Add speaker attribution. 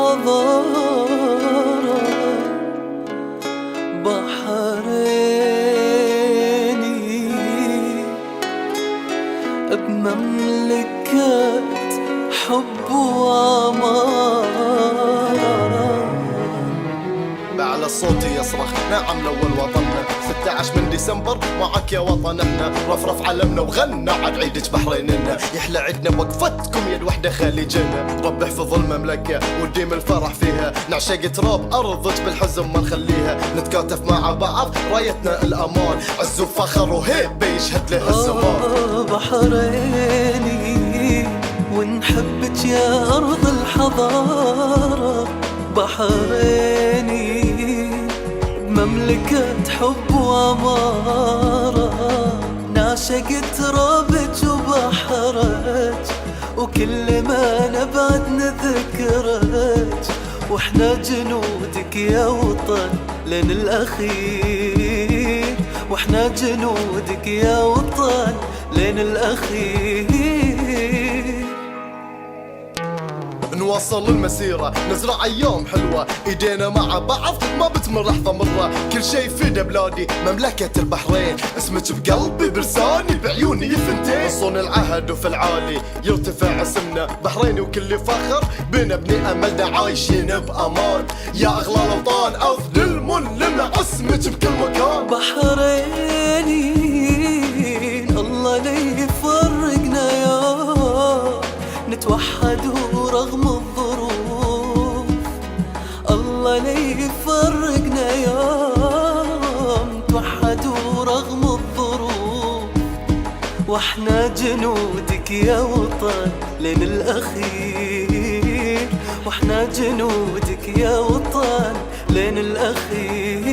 Speaker 1: الحضارة بحريني بمملكة حب وعمارة.
Speaker 2: على صوتي يصرخ نعم لأول وطننا 16 من ديسمبر معك يا وطن احنا رفرف علمنا وغنى عد عيدك بحريننا يحلى عدنا وقفتكم يد وحدة خليجنا رب احفظ المملكة وديم الفرح فيها نعشق تراب أرضك بالحزن ما نخليها نتكاتف مع بعض رايتنا الأمان عز وفخر وهيبة يشهد له الزمان.
Speaker 1: بحريني ونحبك يا أرض الحضارة بحريني بمملكة حب وعمارة نعشق ترابك وبحرك وكل ما نبعد نذكرك واحنا جنودك يا وطن لين الأخير واحنا جنودك يا وطن لين الأخير.
Speaker 2: نواصل المسيرة نزرع أيام حلوة إيدينا مع بعض ما بتمر لحظة مرة كل شي فدا بلادي مملكة البحرين اسمك بقلبي برساني بعيوني ثنتين صون العهد وفي العالي يرتفع اسمنا بحريني وكل فخر بنا بني أملنا عايشين بأمان يا أغلى الأوطان أفضل المنلمة اسمك بكل مكان.
Speaker 1: بحريني الله لا يفرقنا يا نتوحد رغم الظروف الله لا يفرقنا يوم نتوحد رغم الظروف واحنا جنودك يا وطن لين الأخير واحنا جنودك يا وطن لين الأخير.